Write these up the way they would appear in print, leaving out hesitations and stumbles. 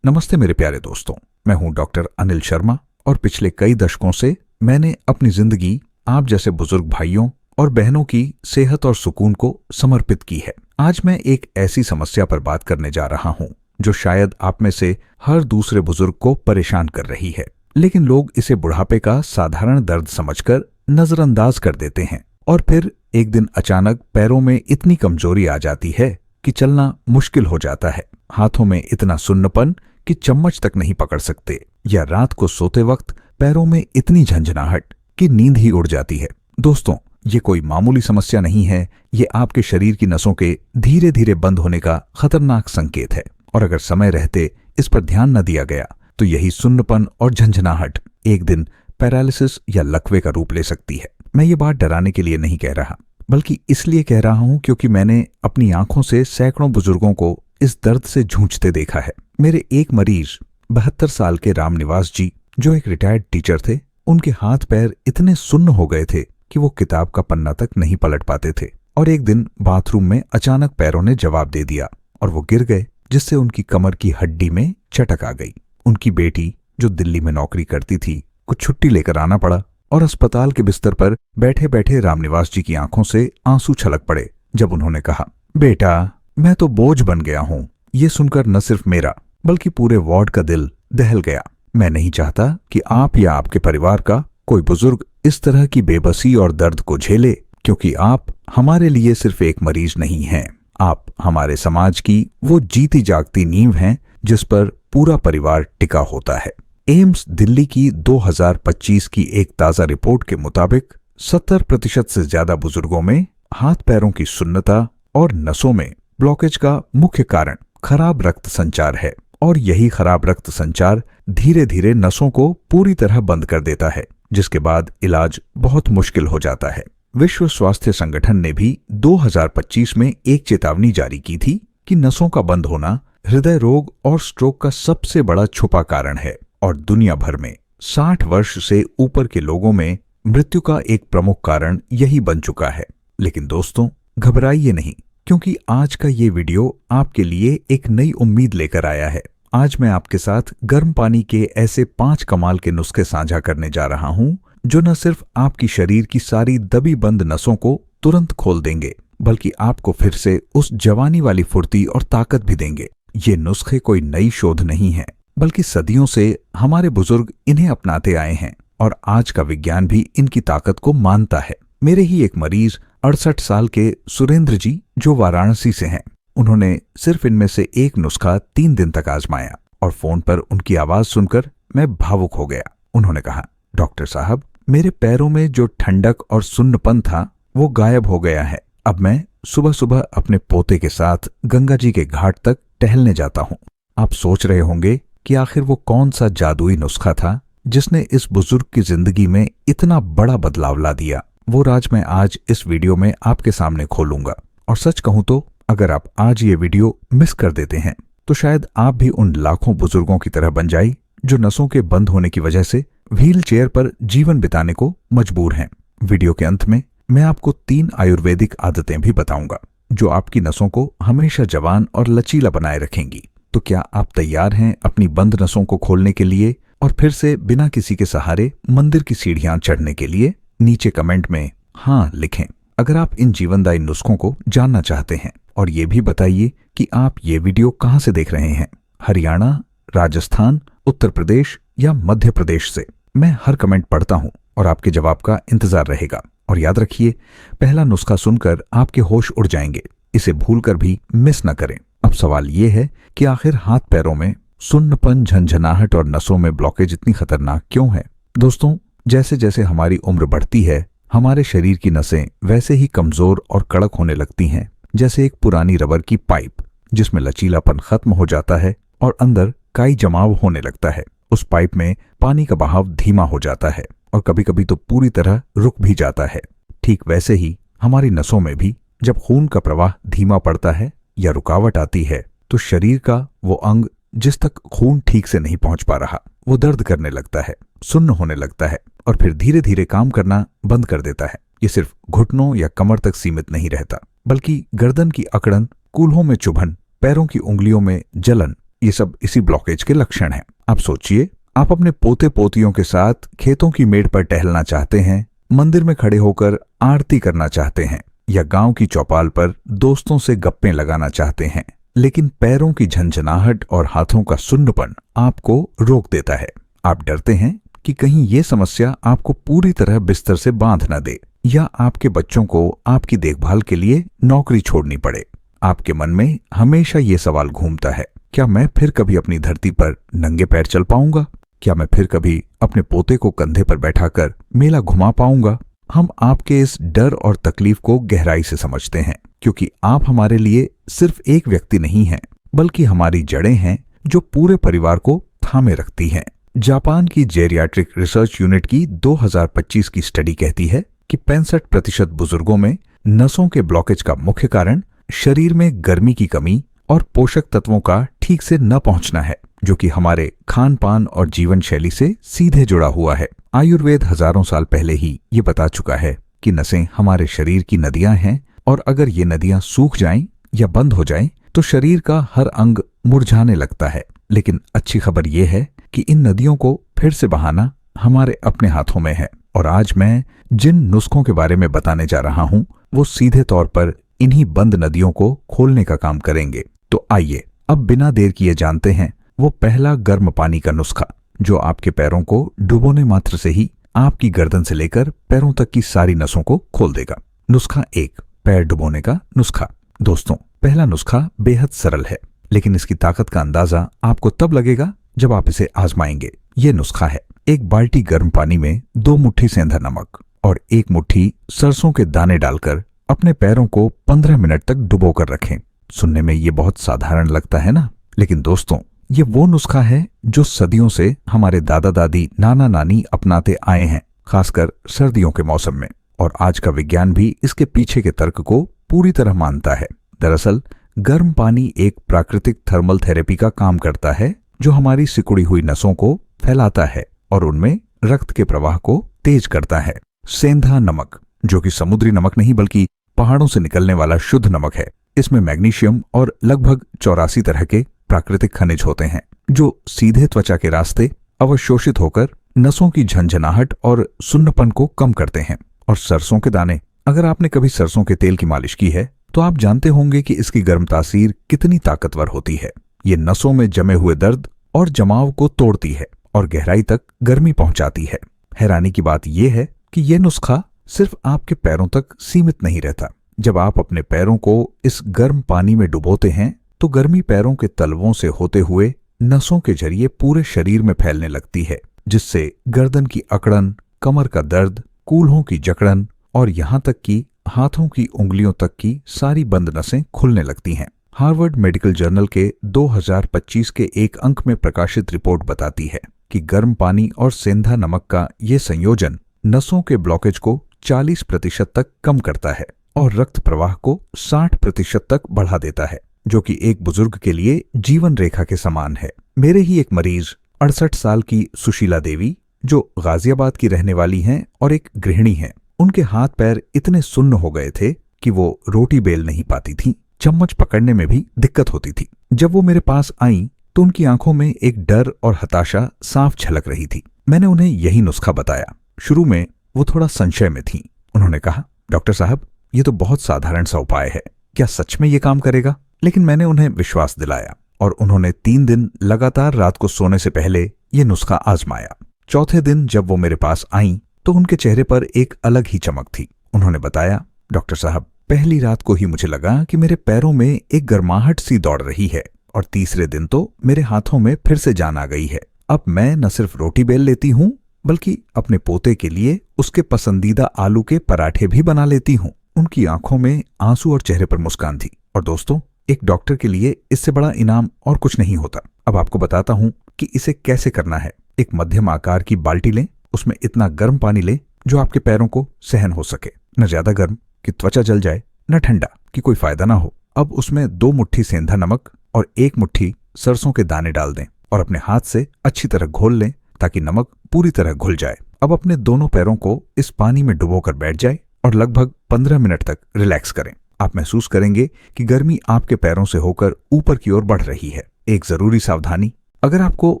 नमस्ते मेरे प्यारे दोस्तों, मैं हूं डॉक्टर अनिल शर्मा और पिछले कई दशकों से मैंने अपनी जिंदगी आप जैसे बुजुर्ग भाइयों और बहनों की सेहत और सुकून को समर्पित की है। आज मैं एक ऐसी समस्या पर बात करने जा रहा हूं जो शायद आप में से हर दूसरे बुजुर्ग को परेशान कर रही है, लेकिन लोग इसे बुढ़ापे का साधारण दर्द समझकर नजरअंदाज कर देते हैं और फिर एक दिन अचानक पैरों में इतनी कमजोरी आ जाती है कि चलना मुश्किल हो जाता है, हाथों में इतना सुन्नपन कि चम्मच तक नहीं पकड़ सकते, या रात को सोते वक्त पैरों में इतनी झंझनाहट कि नींद ही उड़ जाती है। दोस्तों, ये कोई मामूली समस्या नहीं है, ये आपके शरीर की नसों के धीरे धीरे बंद होने का खतरनाक संकेत है और अगर समय रहते इस पर ध्यान न दिया गया तो यही सुन्नपन और झंझनाहट एक दिन पैरालिसिस या लकवे का रूप ले सकती है। मैं ये बात डराने के लिए नहीं कह रहा, बल्कि इसलिए कह रहा हूं क्योंकि मैंने अपनी आंखों से सैकड़ों बुजुर्गों को इस दर्द से जूझते देखा है। मेरे एक मरीज 72 साल के रामनिवास जी, जो एक रिटायर्ड टीचर थे, उनके हाथ पैर इतने सुन्न हो गए थे कि वो किताब का पन्ना तक नहीं पलट पाते थे और एक दिन बाथरूम में अचानक पैरों ने जवाब दे दिया और वो गिर गए, जिससे उनकी कमर की हड्डी में चटक आ गई। उनकी बेटी, जो दिल्ली में नौकरी करती थी, को छुट्टी लेकर आना पड़ा और अस्पताल के बिस्तर पर बैठे बैठे रामनिवास जी की आंखों से आंसू छलक पड़े जब उन्होंने कहा, बेटा, मैं तो बोझ बन गया हूं। ये सुनकर न सिर्फ मेरा बल्कि पूरे वार्ड का दिल दहल गया। मैं नहीं चाहता कि आप या आपके परिवार का कोई बुजुर्ग इस तरह की बेबसी और दर्द को झेले, क्योंकि आप हमारे लिए सिर्फ एक मरीज नहीं हैं, आप हमारे समाज की वो जीती जागती नींव हैं जिस पर पूरा परिवार टिका होता है। एम्स दिल्ली की 2025 की एक ताजा रिपोर्ट के मुताबिक 70% से ज्यादा बुजुर्गों में हाथ पैरों की सुन्नता और नसों में ब्लॉकेज का मुख्य कारण खराब रक्त संचार है और यही खराब रक्त संचार धीरे धीरे नसों को पूरी तरह बंद कर देता है, जिसके बाद इलाज बहुत मुश्किल हो जाता है। विश्व स्वास्थ्य संगठन ने भी 2025 में एक चेतावनी जारी की थी कि नसों का बंद होना हृदय रोग और स्ट्रोक का सबसे बड़ा छुपा कारण है और दुनिया भर में 60 वर्ष से ऊपर के लोगों में मृत्यु का एक प्रमुख कारण यही बन चुका है। लेकिन दोस्तों, घबराइए नहीं, क्योंकि आज का ये वीडियो आपके लिए एक नई उम्मीद लेकर आया है। आज मैं आपके साथ गर्म पानी के ऐसे 5 कमाल के नुस्खे साझा करने जा रहा हूं जो न सिर्फ आपकी शरीर की सारी दबी बंद नसों को तुरंत खोल देंगे, बल्कि आपको फिर से उस जवानी वाली फुर्ती और ताकत भी देंगे। ये नुस्खे कोई नई शोध नहीं है, बल्कि सदियों से हमारे बुजुर्ग इन्हें अपनाते आए हैं और आज का विज्ञान भी इनकी ताकत को मानता है। मेरे ही एक मरीज 68 साल के सुरेंद्र जी, जो वाराणसी से हैं, उन्होंने सिर्फ इनमें से एक नुस्खा 3 दिन तक आजमाया और फोन पर उनकी आवाज सुनकर मैं भावुक हो गया। उन्होंने कहा, डॉक्टर साहब, मेरे पैरों में जो ठंडक और सुन्नपन था वो गायब हो गया है। अब मैं सुबह सुबह अपने पोते के साथ गंगा जी के घाट तक टहलने जाता हूँ। आप सोच रहे होंगे कि आखिर वो कौन सा जादुई नुस्खा था जिसने इस बुजुर्ग की जिंदगी में इतना बड़ा बदलाव ला दिया। वो राज मैं आज इस वीडियो में आपके सामने खोलूंगा और सच कहूं तो अगर आप आज ये वीडियो मिस कर देते हैं तो शायद आप भी उन लाखों बुजुर्गों की तरह बन जाए जो नसों के बंद होने की वजह से व्हील चेयर पर जीवन बिताने को मजबूर हैं। वीडियो के अंत में मैं आपको 3 आयुर्वेदिक आदतें भी बताऊंगा जो आपकी नसों को हमेशा जवान और लचीला बनाए रखेंगी। तो क्या आप तैयार हैं अपनी बंद नसों को खोलने के लिए और फिर से बिना किसी के सहारे मंदिर की सीढ़ियां चढ़ने के लिए? नीचे कमेंट में हाँ लिखें अगर आप इन जीवनदायी नुस्खों को जानना चाहते हैं और ये भी बताइए कि आप ये वीडियो कहां से देख रहे हैं, हरियाणा, राजस्थान, उत्तर प्रदेश या मध्य प्रदेश से। मैं हर कमेंट पढ़ता हूं और आपके जवाब का इंतजार रहेगा। और याद रखिए, पहला नुस्खा सुनकर आपके होश उड़ जाएंगे, इसे भूलकर भी मिस न करें। अब सवाल ये है कि आखिर हाथ पैरों में सुन्नपन, झंझनाहट और नसों में ब्लॉकेज इतनी खतरनाक क्यों है? दोस्तों, जैसे जैसे हमारी उम्र बढ़ती है, हमारे शरीर की नसें वैसे ही कमजोर और कड़क होने लगती हैं, जैसे एक पुरानी रबर की पाइप जिसमें लचीलापन खत्म हो जाता है और अंदर काई जमाव होने लगता है। उस पाइप में पानी का बहाव धीमा हो जाता है और कभी कभी तो पूरी तरह रुक भी जाता है। ठीक वैसे ही हमारी नसों में भी जब खून का प्रवाह धीमा पड़ता है या रुकावट आती है तो शरीर का वो अंग जिस तक खून ठीक से नहीं पहुंच पा रहा वो दर्द करने लगता है, सुन्न होने लगता है और फिर धीरे धीरे काम करना बंद कर देता है। ये सिर्फ घुटनों या कमर तक सीमित नहीं रहता, बल्कि गर्दन की अकड़न, कूल्हों में चुभन, पैरों की उंगलियों में जलन ये सब इसी ब्लॉकेज के लक्षण हैं। आप सोचिए, आप अपने पोते पोतियों के साथ खेतों की मेड़ पर टहलना चाहते हैं, मंदिर में खड़े होकर आरती करना चाहते हैं या गांव की चौपाल पर दोस्तों से गप्पे लगाना चाहते हैं, लेकिन पैरों की झंझनाहट और हाथों का सुन्नपन आपको रोक देता है। आप डरते हैं कि कहीं ये समस्या आपको पूरी तरह बिस्तर से बांध न दे या आपके बच्चों को आपकी देखभाल के लिए नौकरी छोड़नी पड़े। आपके मन में हमेशा ये सवाल घूमता है, क्या मैं फिर कभी अपनी धरती पर नंगे पैर चल पाऊंगा? क्या मैं फिर कभी अपने पोते को कंधे पर बैठाकर मेला घुमा पाऊंगा? हम आपके इस डर और तकलीफ को गहराई से समझते हैं, क्योंकि आप हमारे लिए सिर्फ एक व्यक्ति नहीं हैं, बल्कि हमारी जड़ें हैं जो पूरे परिवार को थामे रखती हैं। जापान की जेरियाट्रिक रिसर्च यूनिट की 2025 की स्टडी कहती है कि 65% बुजुर्गों में नसों के ब्लॉकेज का मुख्य कारण शरीर में गर्मी की कमी और पोषक तत्वों का ठीक से न पहुंचना है, जो कि हमारे खान पान और जीवन शैली से सीधे जुड़ा हुआ है। आयुर्वेद हजारों साल पहले ही ये बता चुका है कि नसें हमारे शरीर की नदियां हैं और अगर ये नदियां सूख जाएं या बंद हो जाएं तो शरीर का हर अंग मुरझाने लगता है। लेकिन अच्छी खबर ये है कि इन नदियों को फिर से बहाना हमारे अपने हाथों में है। और आज मैं जिन नुस्खों के बारे में बताने जा रहा हूं वो सीधे तौर पर इन्हीं बंद नदियों को खोलने का काम करेंगे। तो आइए अब बिना देर किए जानते हैं वो पहला गर्म पानी का नुस्खा, जो आपके पैरों को डुबोने मात्र से ही आपकी गर्दन से लेकर पैरों तक की सारी नसों को खोल देगा। नुस्खा 1, पैर डुबोने का नुस्खा। दोस्तों, पहला नुस्खा बेहद सरल है, लेकिन इसकी ताकत का अंदाजा आपको तब लगेगा जब आप इसे आजमाएंगे। ये नुस्खा है, एक बाल्टी गर्म पानी में 2 मुट्ठी सेंधा नमक और 1 मुट्ठी सरसों के दाने डालकर अपने पैरों को 15 मिनट तक डुबो कर रखें। सुनने में ये बहुत साधारण लगता है ना, लेकिन दोस्तों ये वो नुस्खा है जो सदियों से हमारे दादा दादी नाना नानी अपनाते आए हैं, खासकर सर्दियों के मौसम में। और आज का विज्ञान भी इसके पीछे के तर्क को पूरी तरह मानता है। दरअसल गर्म पानी एक प्राकृतिक थर्मल थेरेपी का काम करता है, जो हमारी सिकुड़ी हुई नसों को फैलाता है और उनमें रक्त के प्रवाह को तेज करता है। सेंधा नमक, जो कि समुद्री नमक नहीं बल्कि पहाड़ों से निकलने वाला शुद्ध नमक है, इसमें मैग्नीशियम और लगभग 84 तरह के प्राकृतिक खनिज होते हैं, जो सीधे त्वचा के रास्ते अवशोषित होकर नसों की झंझनाहट और सुन्नपन को कम करते हैं। और सरसों के दाने, अगर आपने कभी सरसों के तेल की मालिश की है तो आप जानते होंगे कि इसकी गर्म तासीर कितनी ताकतवर होती है। ये नसों में जमे हुए दर्द और जमाव को तोड़ती है और गहराई तक गर्मी पहुंचाती है। हैरानी की बात यह है कि यह नुस्खा सिर्फ आपके पैरों तक सीमित नहीं रहता। जब आप अपने पैरों को इस गर्म पानी में डुबोते हैं तो गर्मी पैरों के तलवों से होते हुए नसों के जरिए पूरे शरीर में फैलने लगती है, जिससे गर्दन की अकड़न, कमर का दर्द, कूल्हों की जकड़न और यहाँ तक कि हाथों की उंगलियों तक की सारी बंद नसें खुलने लगती हैं। हार्वर्ड मेडिकल जर्नल के 2025 के एक अंक में प्रकाशित रिपोर्ट बताती है कि गर्म पानी और सेंधा नमक का ये संयोजन नसों के ब्लॉकेज को 40% तक कम करता है और रक्त प्रवाह को 60% तक बढ़ा देता है, जो कि एक बुजुर्ग के लिए जीवन रेखा के समान है। मेरे ही एक मरीज 68 साल की सुशीला देवी, जो गाजियाबाद की रहने वाली हैं और एक गृहिणी हैं, उनके हाथ पैर इतने सुन्न हो गए थे कि वो रोटी बेल नहीं पाती थीं, चम्मच पकड़ने में भी दिक्कत होती थी। जब वो मेरे पास आईं तो उनकी आंखों में एक डर और हताशा साफ झलक रही थी। मैंने उन्हें यही नुस्खा बताया। शुरू में वो थोड़ा संशय में थीं। उन्होंने कहा, डॉक्टर साहब, ये तो बहुत साधारण सा उपाय है, क्या सच में ये काम करेगा? लेकिन मैंने उन्हें विश्वास दिलाया और उन्होंने 3 दिन लगातार रात को सोने से पहले ये नुस्खा आजमाया। चौथे दिन जब वो मेरे पास आईं तो उनके चेहरे पर एक अलग ही चमक थी। उन्होंने बताया, डॉक्टर साहब, पहली रात को ही मुझे लगा कि मेरे पैरों में एक गर्माहट सी दौड़ रही है और तीसरे दिन तो मेरे हाथों में फिर से जान आ गई है। अब मैं न सिर्फ रोटी बेल लेती हूँ बल्कि अपने पोते के लिए उसके पसंदीदा आलू के पराठे भी बना लेती हूँ। उनकी आंखों में आंसू और चेहरे पर मुस्कान थी। और दोस्तों, एक डॉक्टर के लिए इससे बड़ा इनाम और कुछ नहीं होता। अब आपको बताता हूँ कि इसे कैसे करना है। एक मध्यम आकार की बाल्टी लें, उसमें इतना गर्म पानी लें जो आपके पैरों को सहन हो सके, न ज्यादा गर्म कि त्वचा जल जाए, न ठंडा कि कोई फायदा ना हो। अब उसमें 2 मुट्ठी सेंधा नमक और 1 मुट्ठी सरसों के दाने डाल दें और अपने हाथ से अच्छी तरह घोल लें ताकि नमक पूरी तरह घुल जाए। अब अपने दोनों पैरों को इस पानी में डुबोकर बैठ जाए और लगभग 15 मिनट तक रिलैक्स करें। आप महसूस करेंगे कि गर्मी आपके पैरों से होकर ऊपर की ओर बढ़ रही है। एक जरूरी सावधानी, अगर आपको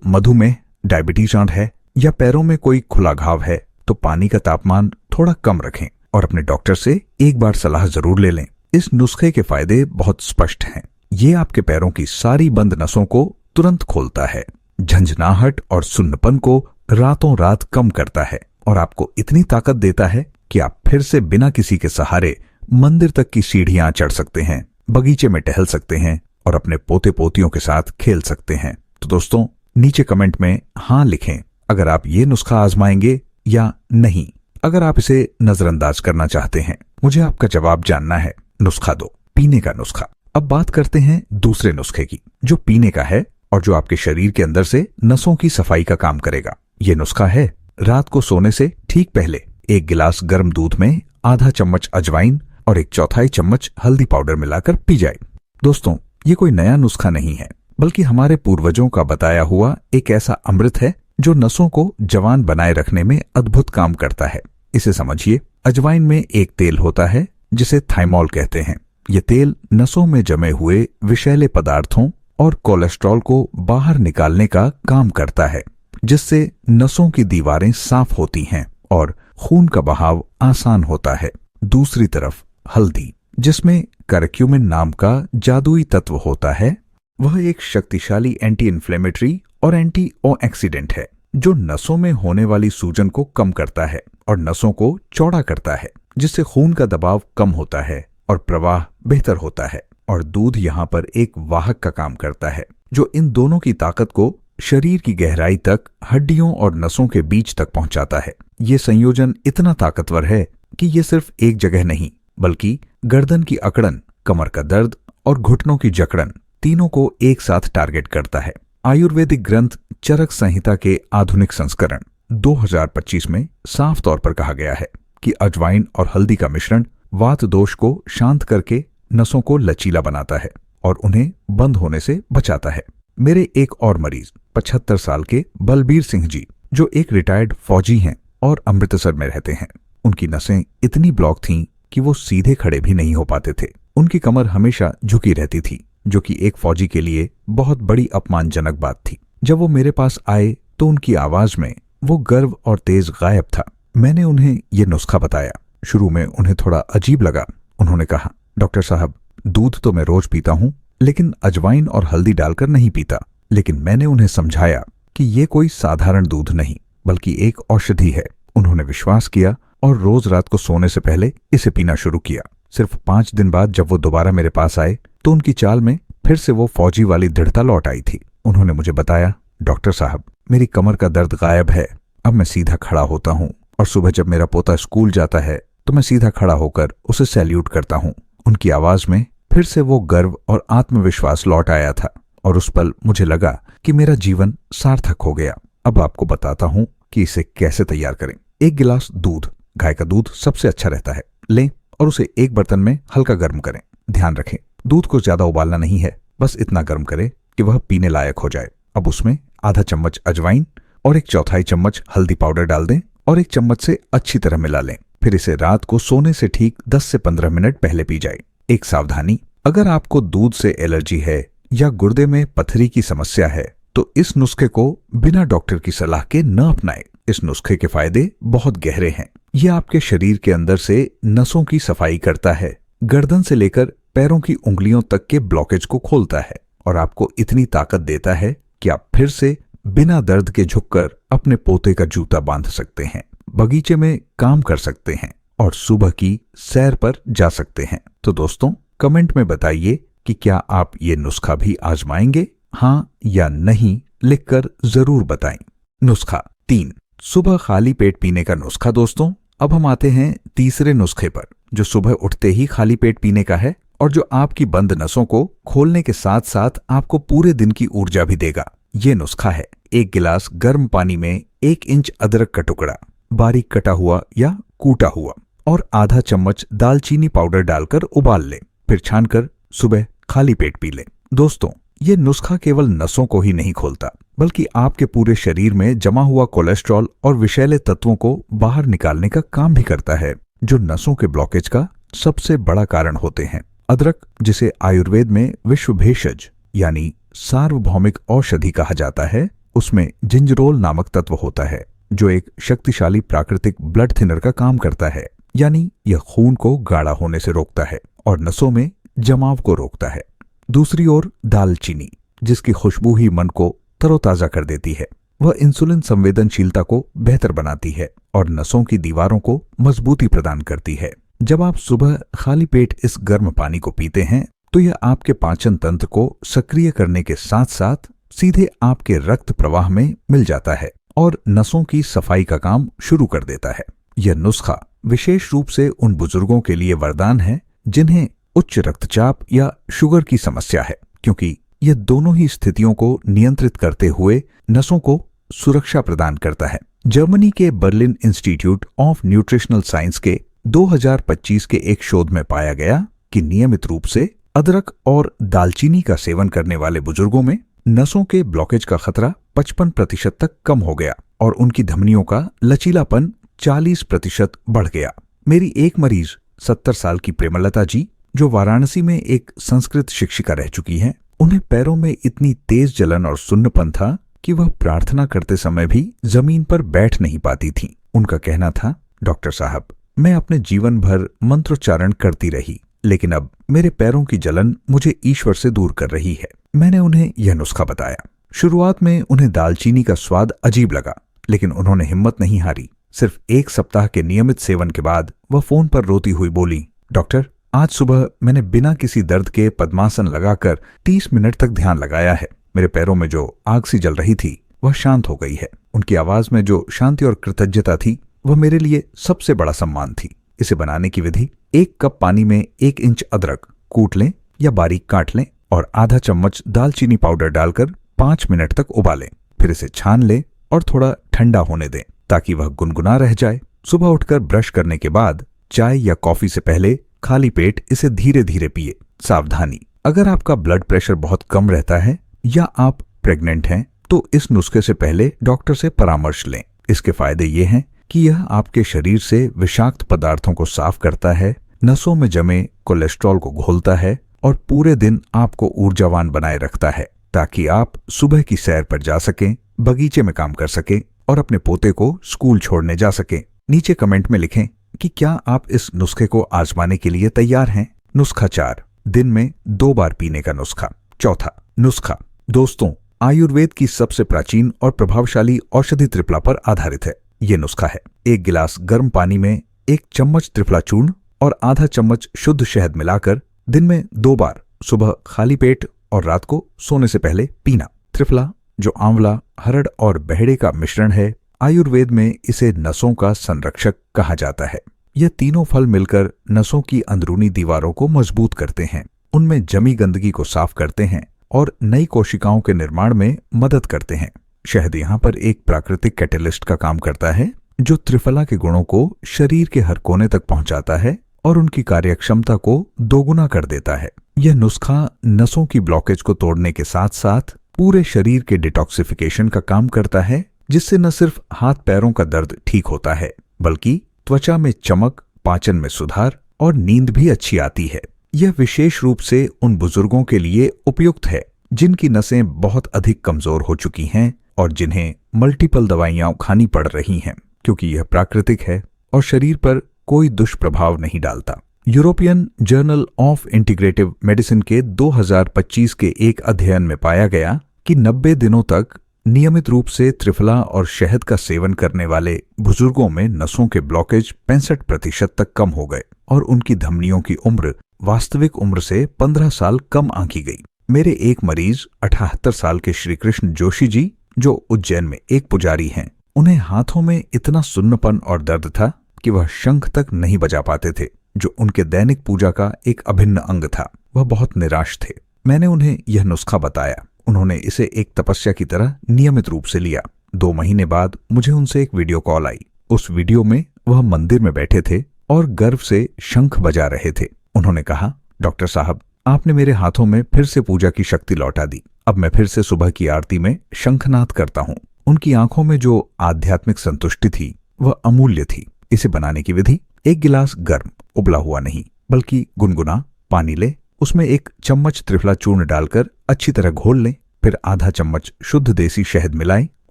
मधुमेह, डायबिटीज है या पैरों में कोई खुला घाव है तो पानी का तापमान थोड़ा कम रखें और अपने डॉक्टर से एक बार सलाह जरूर ले लें। इस नुस्खे के फायदे बहुत स्पष्ट हैं। ये आपके पैरों की सारी बंद नसों को तुरंत खोलता है, झंझनाहट और सुन्नपन को रातों रात कम करता है और आपको इतनी ताकत देता है कि आप फिर से बिना किसी के सहारे मंदिर तक की सीढ़ियां चढ़ सकते हैं, बगीचे में टहल सकते हैं और अपने पोते पोतियों के साथ खेल सकते हैं। तो दोस्तों, नीचे कमेंट में हाँ लिखें अगर आप ये नुस्खा आजमाएंगे या नहीं। अगर आप इसे नजरअंदाज करना चाहते हैं, मुझे आपका जवाब जानना है। नुस्खा 2, पीने का नुस्खा। अब बात करते हैं दूसरे नुस्खे की, जो पीने का है और जो आपके शरीर के अंदर से नसों की सफाई का काम करेगा। ये नुस्खा है, रात को सोने से ठीक पहले 1 गिलास गर्म दूध में आधा चम्मच अजवाइन और 1/4 चम्मच हल्दी पाउडर मिलाकर पी जाए। दोस्तों, ये कोई नया नुस्खा नहीं है, बल्कि हमारे पूर्वजों का बताया हुआ एक ऐसा अमृत है जो नसों को जवान बनाए रखने में अद्भुत काम करता है। इसे समझिए, अजवाइन में एक तेल होता है जिसे थाइमोल कहते हैं। ये तेल नसों में जमे हुए विषैले पदार्थों और कोलेस्ट्रॉल को बाहर निकालने का काम करता है, जिससे नसों की दीवारें साफ होती हैं और खून का बहाव आसान होता है। दूसरी तरफ हल्दी, जिसमें करक्यूमिन नाम का जादुई तत्व होता है, वह एक शक्तिशाली एंटी इन्फ्लेमेटरी और एंटी ऑक्सीडेंट है जो नसों में होने वाली सूजन को कम करता है और नसों को चौड़ा करता है, जिससे खून का दबाव कम होता है और प्रवाह बेहतर होता है। और दूध यहाँ पर एक वाहक का काम करता है जो इन दोनों की ताकत को शरीर की गहराई तक, हड्डियों और नसों के बीच तक पहुंचाता है। ये संयोजन इतना ताकतवर है कि ये सिर्फ एक जगह नहीं, बल्कि गर्दन की अकड़न, कमर का दर्द और घुटनों की जकड़न, तीनों को एक साथ टारगेट करता है। आयुर्वेदिक ग्रंथ चरक संहिता के आधुनिक संस्करण 2025 में साफ तौर पर कहा गया है कि अजवाइन और हल्दी का मिश्रण वात दोष को शांत करके नसों को लचीला बनाता है और उन्हें बंद होने से बचाता है। मेरे एक और मरीज 75 साल के बलबीर सिंह जी, जो एक रिटायर्ड फौजी हैं और अमृतसर में रहते हैं, उनकी नसें इतनी ब्लॉक थीं कि वो सीधे खड़े भी नहीं हो पाते थे। उनकी कमर हमेशा झुकी रहती थी, जो कि एक फौजी के लिए बहुत बड़ी अपमानजनक बात थी। जब वो मेरे पास आए तो उनकी आवाज में वो गर्व और तेज गायब था। मैंने उन्हें ये नुस्खा बताया। शुरू में उन्हें थोड़ा अजीब लगा। उन्होंने कहा, डॉक्टर साहब, दूध तो मैं रोज पीता हूँ, लेकिन अजवाइन और हल्दी डालकर नहीं पीता। लेकिन मैंने उन्हें समझाया कि ये कोई साधारण दूध नहीं, बल्कि एक औषधि है। उन्होंने विश्वास किया और रोज रात को सोने से पहले इसे पीना शुरू किया। सिर्फ 5 दिन बाद जब वो दोबारा मेरे पास आए तो उनकी चाल में फिर से वो फौजी वाली दृढ़ता लौट आई थी। उन्होंने मुझे बताया, डॉक्टर साहब, मेरी कमर का दर्द गायब है। अब मैं सीधा खड़ा होता हूँ और सुबह जब मेरा पोता स्कूल जाता है तो मैं सीधा खड़ा होकर उसे सैल्यूट करता हूँ। उनकी आवाज में फिर से वो गर्व और आत्मविश्वास लौट आया था और उस पल मुझे लगा कि मेरा जीवन सार्थक हो गया। अब आपको बताता हूँ कि इसे कैसे तैयार करें। 1 गिलास दूध, गाय का दूध सबसे अच्छा रहता है, लें और उसे एक बर्तन में हल्का गर्म करें। ध्यान रखें, दूध को ज्यादा उबालना नहीं है, बस इतना गर्म करें कि वह पीने लायक हो जाए। अब उसमें आधा चम्मच अजवाइन और 1/4 चम्मच हल्दी पाउडर डाल दें और 1 चम्मच से अच्छी तरह मिला लें। फिर इसे रात को सोने से ठीक 10 से 15 मिनट पहले पी जाए। एक सावधानी, अगर आपको दूध से एलर्जी है या गुर्दे में पथरी की समस्या है तो इस नुस्खे को बिना डॉक्टर की सलाह के न अपनाएं। इस नुस्खे के फायदे बहुत गहरे हैं। यह आपके शरीर के अंदर से नसों की सफाई करता है, गर्दन से लेकर पैरों की उंगलियों तक के ब्लॉकेज को खोलता है और आपको इतनी ताकत देता है कि आप फिर से बिना दर्द के झुककर अपने पोते का जूता बांध सकते हैं, बगीचे में काम कर सकते हैं और सुबह की सैर पर जा सकते हैं। तो दोस्तों, कमेंट में बताइए कि क्या आप ये नुस्खा भी आजमाएंगे? हाँ या नहीं लिखकर जरूर बताएं। नुस्खा 3, सुबह खाली पेट पीने का नुस्खा। दोस्तों, अब हम आते हैं तीसरे नुस्खे पर, जो सुबह उठते ही खाली पेट पीने का है और जो आपकी बंद नसों को खोलने के साथ साथ आपको पूरे दिन की ऊर्जा भी देगा। ये नुस्खा है 1 गिलास गर्म पानी में 1 इंच अदरक का टुकड़ा, बारीक कटा हुआ या कूटा हुआ, और आधा चम्मच दालचीनी पाउडर डालकर उबाल लें। फिर छानकर सुबह खाली पेट पी लें। दोस्तों, ये नुस्खा केवल नसों को ही नहीं खोलता, बल्कि आपके पूरे शरीर में जमा हुआ कोलेस्ट्रॉल और विषैले तत्वों को बाहर निकालने का काम भी करता है, जो नसों के ब्लॉकेज का सबसे बड़ा कारण होते हैं। अदरक, जिसे आयुर्वेद में विश्व भेषज यानी सार्वभौमिक औषधि कहा जाता है, उसमें जिंजरोल नामक तत्व होता है जो एक शक्तिशाली प्राकृतिक ब्लड थिनर का काम करता है, यानी यह खून को गाढ़ा होने से रोकता है और नसों में जमाव को रोकता है। दूसरी ओर दालचीनी, जिसकी खुशबू ही मन को तरोताजा कर देती है, वह इंसुलिन संवेदनशीलता को बेहतर बनाती है और नसों की दीवारों को मजबूती प्रदान करती है। जब आप सुबह खाली पेट इस गर्म पानी को पीते हैं तो यह आपके पाचन तंत्र को सक्रिय करने के साथ साथ सीधे आपके रक्त प्रवाह में मिल जाता है और नसों की सफाई का काम शुरू कर देता है। यह नुस्खा विशेष रूप से उन बुजुर्गों के लिए वरदान है जिन्हें उच्च रक्तचाप या शुगर की समस्या है, क्योंकि यह दोनों ही स्थितियों को नियंत्रित करते हुए नसों को सुरक्षा प्रदान करता है। जर्मनी के Berlin institute of nutritional science के 2025 के एक शोध में पाया गया कि नियमित रूप से अदरक और दालचीनी का सेवन करने वाले बुजुर्गों में नसों के ब्लॉकेज का खतरा 55% तक कम हो गया और उनकी धमनियों का लचीलापन 40% बढ़ गया। मेरी एक मरीज 70 साल की प्रेमलता जी, जो वाराणसी में एक संस्कृत शिक्षिका रह चुकी हैं, उन्हें पैरों में इतनी तेज जलन और सुन्नपन था कि वह प्रार्थना करते समय भी जमीन पर बैठ नहीं पाती थीं। उनका कहना था, डॉक्टर साहब, मैं अपने जीवन भर मंत्रोच्चारण करती रही, लेकिन अब मेरे पैरों की जलन मुझे ईश्वर से दूर कर रही है। मैंने उन्हें यह नुस्खा बताया। शुरुआत में उन्हें दालचीनी का स्वाद अजीब लगा, लेकिन उन्होंने हिम्मत नहीं हारी। सिर्फ 1 सप्ताह के नियमित सेवन के बाद वह फोन पर रोती हुई बोली, डॉक्टर, आज सुबह मैंने बिना किसी दर्द के पद्मासन लगाकर 30 मिनट तक ध्यान लगाया है। मेरे पैरों में जो आग सी जल रही थी वह शांत हो गई है। उनकी आवाज में जो शांति और कृतज्ञता थी वह मेरे लिए सबसे बड़ा सम्मान थी। इसे बनाने की विधि: 1 कप पानी में 1 इंच अदरक कूट लें या बारीक काट लें और आधा चम्मच दालचीनी पाउडर डालकर 5 मिनट तक उबालें। फिर इसे छान लें और थोड़ा ठंडा होने दें ताकि वह गुनगुना रह जाए। सुबह उठकर ब्रश करने के बाद चाय या कॉफी से पहले खाली पेट इसे धीरे धीरे पिए। सावधानी: अगर आपका ब्लड प्रेशर बहुत कम रहता है या आप प्रेग्नेंट हैं तो इस नुस्खे से पहले डॉक्टर से परामर्श लें। इसके फायदे ये हैं कि यह आपके शरीर से विषाक्त पदार्थों को साफ करता है, नसों में जमे कोलेस्ट्रॉल को घोलता है और पूरे दिन आपको ऊर्जावान बनाए रखता है, ताकि आप सुबह की सैर पर जा सकें, बगीचे में काम कर सकें और अपने पोते को स्कूल छोड़ने जा सकें। नीचे कमेंट में लिखें कि क्या आप इस नुस्खे को आजमाने के लिए तैयार हैं। नुस्खा 4, दिन में 2 बार पीने का नुस्खा। चौथा नुस्खा दोस्तों आयुर्वेद की सबसे प्राचीन और प्रभावशाली औषधि त्रिफला पर आधारित है। ये नुस्खा है: 1 गिलास गर्म पानी में 1 चम्मच त्रिफला चूर्ण और आधा चम्मच शुद्ध शहद मिलाकर दिन में 2 बार सुबह खाली पेट और रात को सोने से पहले पीना। त्रिफला, जो आंवला, हरड़ और बहेड़े का मिश्रण है, आयुर्वेद में इसे नसों का संरक्षक कहा जाता है। यह तीनों फल मिलकर नसों की अंदरूनी दीवारों को मजबूत करते हैं, उनमें जमी गंदगी को साफ करते हैं और नई कोशिकाओं के निर्माण में मदद करते हैं। शहद यहाँ पर एक प्राकृतिक कैटेलिस्ट का काम करता है जो त्रिफला के गुणों को शरीर के हर कोने तक पहुंचाता है और उनकी कार्यक्षमता को दोगुना कर देता है। यह नुस्खा नसों की ब्लॉकेज को तोड़ने के साथ साथ पूरे शरीर के डिटॉक्सिफिकेशन का काम करता है, जिससे न सिर्फ हाथ पैरों का दर्द ठीक होता है बल्कि त्वचा में चमक, पाचन में सुधार और नींद भी अच्छी आती है। यह विशेष रूप से उन बुजुर्गों के लिए उपयुक्त है जिनकी नसें बहुत अधिक कमजोर हो चुकी हैं और जिन्हें मल्टीपल दवाइयां खानी पड़ रही हैं, क्योंकि यह प्राकृतिक है और शरीर पर कोई दुष्प्रभाव नहीं डालता। European journal of integrative medicine के 2025 के एक अध्ययन में पाया गया कि 90 दिनों तक नियमित रूप से त्रिफला और शहद का सेवन करने वाले बुजुर्गों में नसों के ब्लॉकेज 65% तक कम हो गए और उनकी धमनियों की उम्र वास्तविक उम्र से 15 साल कम आंकी गई। मेरे एक मरीज 78 साल के श्री कृष्ण जोशी जी, जो उज्जैन में एक पुजारी हैं, उन्हें हाथों में इतना सुन्नपन और दर्द था कि वह शंख तक नहीं बजा पाते थे, जो उनके दैनिक पूजा का एक अभिन्न अंग था। वह बहुत निराश थे। मैंने उन्हें यह नुस्खा बताया। उन्होंने इसे एक तपस्या की तरह नियमित रूप से लिया। 2 महीने बाद मुझे उनसे एक वीडियो कॉल आई। उस वीडियो में वह मंदिर में बैठे थे और गर्व से शंख बजा रहे थे। उन्होंने कहा, डॉक्टर साहब, आपने मेरे हाथों में फिर से पूजा की शक्ति लौटा दी। अब मैं फिर से सुबह की आरती में शंखनाद करता हूँ। उनकी आंखों में जो आध्यात्मिक संतुष्टि थी वह अमूल्य थी। इसे बनाने की विधि: 1 गिलास गर्म, उबला हुआ नहीं बल्कि गुनगुना पानी ले, उसमें 1 चम्मच त्रिफला चूर्ण डालकर अच्छी तरह घोल लें। फिर आधा चम्मच शुद्ध देसी शहद मिलाएं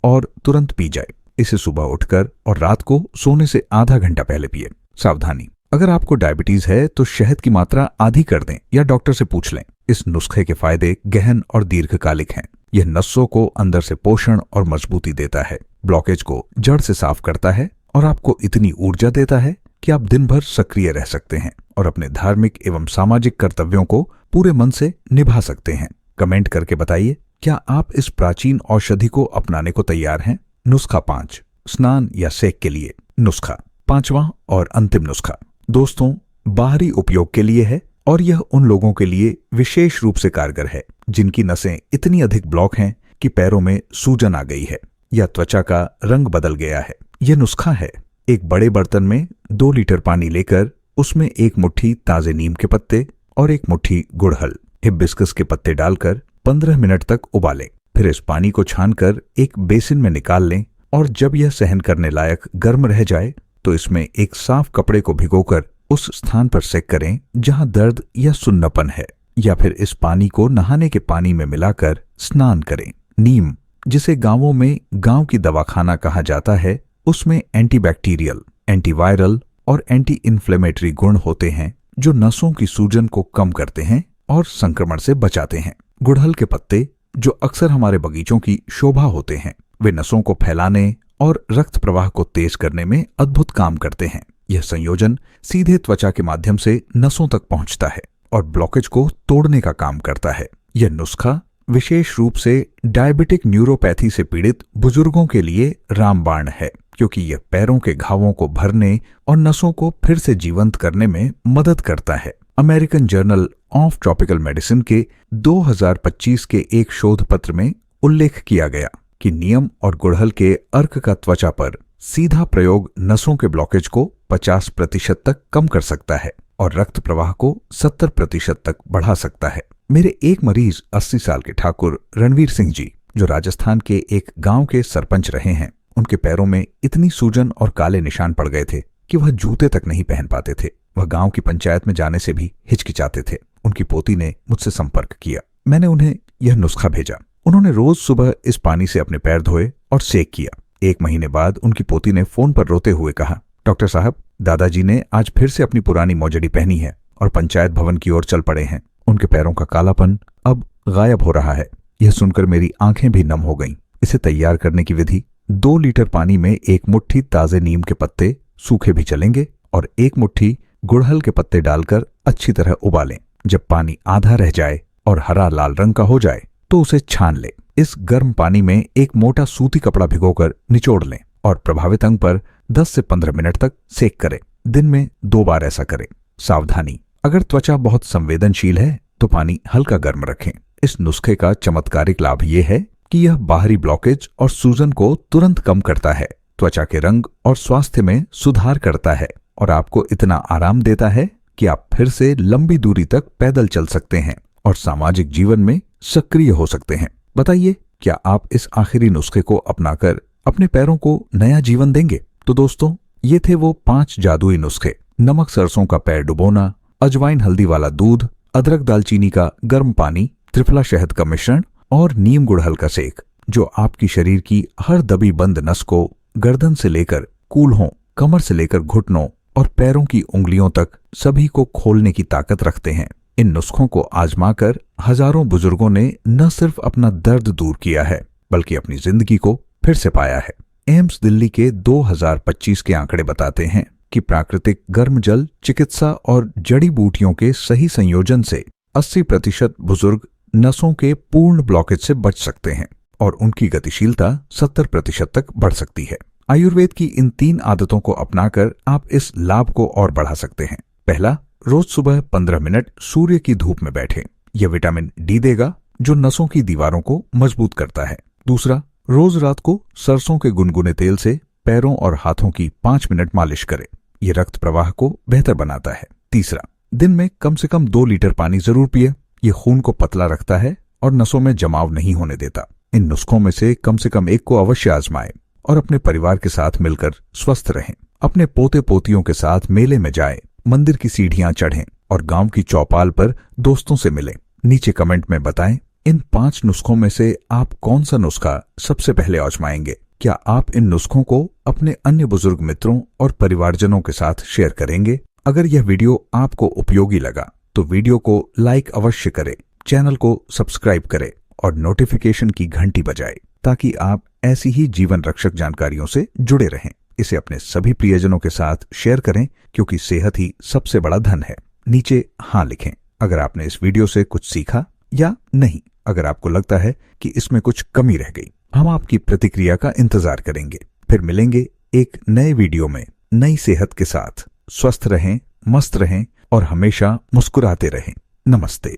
और तुरंत पी जाए। इसे सुबह उठकर और रात को सोने से आधा घंटा पहले पिए। सावधानी, अगर आपको डायबिटीज है तो शहद की मात्रा आधी कर दें या डॉक्टर से पूछ लें। इस नुस्खे के फायदे गहन और दीर्घकालिक हैं। यह नसों को अंदर से पोषण और मजबूती देता है, ब्लॉकेज को जड़ से साफ करता है और आपको इतनी ऊर्जा देता है कि आप दिन भर सक्रिय रह सकते हैं और अपने धार्मिक एवं सामाजिक कर्तव्यों को पूरे मन से निभा सकते हैं। कमेंट करके बताइए, क्या आप इस प्राचीन औषधि को अपनाने को तैयार हैं? नुस्खा 5, स्नान या सेक के लिए नुस्खा। 5वां और अंतिम नुस्खा दोस्तों बाहरी उपयोग के लिए है और यह उन लोगों के लिए विशेष रूप से कारगर है जिनकी नसें इतनी अधिक ब्लॉक हैं कि पैरों में सूजन आ गई है या त्वचा का रंग बदल गया है। यह नुस्खा है, एक बड़े बर्तन में 2 लीटर पानी लेकर उसमें 1 मुट्ठी ताजे नीम के पत्ते और 1 मुट्ठी गुड़हल, हिबिस्कस के पत्ते डालकर 15 मिनट तक उबालें। फिर इस पानी को छानकर एक बेसिन में निकाल लें और जब यह सहन करने लायक गर्म रह जाए तो इसमें एक साफ कपड़े को भिगोकर उस स्थान पर सेक करें जहां दर्द या सुन्नापन है, या फिर इस पानी को नहाने के पानी में मिलाकर स्नान करें। नीम, जिसे गांवों में गांव की दवाखाना कहा जाता है, उसमें एंटीबैक्टीरियल, एंटीवायरल और एंटी इन्फ्लेमेटरी गुण होते हैं जो नसों की सूजन को कम करते हैं और संक्रमण से बचाते हैं। गुड़हल के पत्ते, जो अक्सर हमारे बगीचों की शोभा होते हैं, वे नसों को फैलाने और रक्त प्रवाह को तेज करने में अद्भुत काम करते हैं। यह संयोजन सीधे त्वचा के माध्यम से नसों तक पहुंचता है और ब्लॉकेज को तोड़ने का काम करता है। यह नुस्खा विशेष रूप से डायबिटिक न्यूरोपैथी से पीड़ित बुजुर्गों के लिए रामबाण है, क्योंकि यह पैरों के घावों को भरने और नसों को फिर से जीवंत करने में मदद करता है। American journal of tropical medicine के 2025 के एक शोध पत्र में उल्लेख किया गया कि नीम और गुड़हल के अर्क का त्वचा पर सीधा प्रयोग नसों के ब्लॉकेज को 50% तक कम कर सकता है और रक्त प्रवाह को 70% तक बढ़ा सकता है। मेरे एक मरीज 80 साल के ठाकुर रणवीर सिंह जी, जो राजस्थान के एक गांव के सरपंच रहे हैं, उनके पैरों में इतनी सूजन और काले निशान पड़ गए थे कि वह जूते तक नहीं पहन पाते थे। वह गांव की पंचायत में जाने से भी हिचकिचाते थे। उनकी पोती ने मुझसे संपर्क किया। मैंने उन्हें यह नुस्खा भेजा। उन्होंने रोज सुबह इस पानी से अपने पैर धोए और सेक किया। 1 महीने बाद उनकी पोती ने फोन पर रोते हुए कहा, डॉक्टर साहब, दादाजी ने आज फिर से अपनी पुरानी मौजड़ी पहनी है और पंचायत भवन की ओर चल पड़े हैं। उनके पैरों का कालापन अब गायब हो रहा है। यह सुनकर मेरी आंखें भी नम हो गईं। इसे तैयार करने की विधि: 2 लीटर पानी में 1 मुट्ठी ताजे नीम के पत्ते, सूखे भी चलेंगे, और 1 मुट्ठी गुड़हल के पत्ते डालकर अच्छी तरह उबालें। जब पानी आधा रह जाए और हरा लाल रंग का हो जाए तो उसे छान लें। इस गर्म पानी में एक मोटा सूती कपड़ा भिगोकर निचोड़ लें और प्रभावित अंग पर 10 से 15 मिनट तक सेक करें। दिन में 2 बार ऐसा करें। सावधानी, अगर त्वचा बहुत संवेदनशील है तो पानी हल्का गर्म रखें। इस नुस्खे का चमत्कारिक लाभ ये है कि यह बाहरी ब्लॉकेज और सूजन को तुरंत कम करता है, त्वचा के रंग और स्वास्थ्य में सुधार करता है और आपको इतना आराम देता है कि आप फिर से लंबी दूरी तक पैदल चल सकते हैं और सामाजिक जीवन में सक्रिय हो सकते हैं। बताइए, क्या आप इस आखिरी नुस्खे को अपनाकर अपने पैरों को नया जीवन देंगे? तो दोस्तों, ये थे वो 5 जादुई नुस्खे। नमक सरसों का पैर डुबोना, अजवाइन हल्दी वाला दूध, अदरक दालचीनी का गर्म पानी, त्रिफला शहद का मिश्रण और नीम गुड़हल का सेक, जो आपकी शरीर की हर दबी बंद नस को गर्दन से लेकर कूल्हों, कमर से लेकर घुटनों और पैरों की उंगलियों तक सभी को खोलने की ताकत रखते हैं। इन नुस्खों को आजमाकर हजारों बुजुर्गों ने न सिर्फ अपना दर्द दूर किया है, बल्कि अपनी जिंदगी को फिर से पाया है। एम्स दिल्ली के 2025 के आंकड़े बताते हैं कि प्राकृतिक गर्म जल, चिकित्सा और जड़ी बूटियों के सही संयोजन से 80% बुजुर्ग नसों के पूर्ण ब्लॉकेज से बच सकते हैं और उनकी गतिशीलता 70% तक बढ़ सकती है। आयुर्वेद की इन 3 आदतों को अपनाकर आप इस लाभ को और बढ़ा सकते हैं। पहला, रोज सुबह 15 मिनट सूर्य की धूप में बैठें। यह विटामिन डी देगा, जो नसों की दीवारों को मजबूत करता है। दूसरा, रोज रात को सरसों के गुनगुने तेल से पैरों और हाथों की 5 मिनट मालिश करें। यह रक्त प्रवाह को बेहतर बनाता है। तीसरा, दिन में कम से कम 2 लीटर पानी जरूर पिए। यह खून को पतला रखता है और नसों में जमाव नहीं होने देता। इन नुस्खों में से कम से कम एक को अवश्य आजमाएं और अपने परिवार के साथ मिलकर स्वस्थ रहें। अपने पोते पोतियों के साथ मेले में जाएं, मंदिर की सीढ़ियां चढ़ें और गांव की चौपाल पर दोस्तों से मिलें। नीचे कमेंट में बताएं इन 5 नुस्खों में से आप कौन सा नुस्खा सबसे पहले आजमाएंगे? क्या आप इन नुस्खों को अपने अन्य बुजुर्ग मित्रों और परिवारजनों के साथ शेयर करेंगे? अगर यह वीडियो आपको उपयोगी लगा तो वीडियो को लाइक अवश्य करें, चैनल को सब्सक्राइब करें और नोटिफिकेशन की घंटी बजाएं ताकि आप ऐसी ही जीवन रक्षक जानकारियों से जुड़े रहें। इसे अपने सभी प्रियजनों के साथ शेयर करें क्योंकि सेहत ही सबसे बड़ा धन है। नीचे हाँ लिखें अगर आपने इस वीडियो से कुछ सीखा या नहीं। अगर आपको लगता है कि इसमें कुछ कमी रह गई, हम आपकी प्रतिक्रिया का इंतजार करेंगे। फिर मिलेंगे एक नए वीडियो में नई सेहत के साथ। स्वस्थ रहें, मस्त रहें और हमेशा मुस्कुराते रहें। नमस्ते।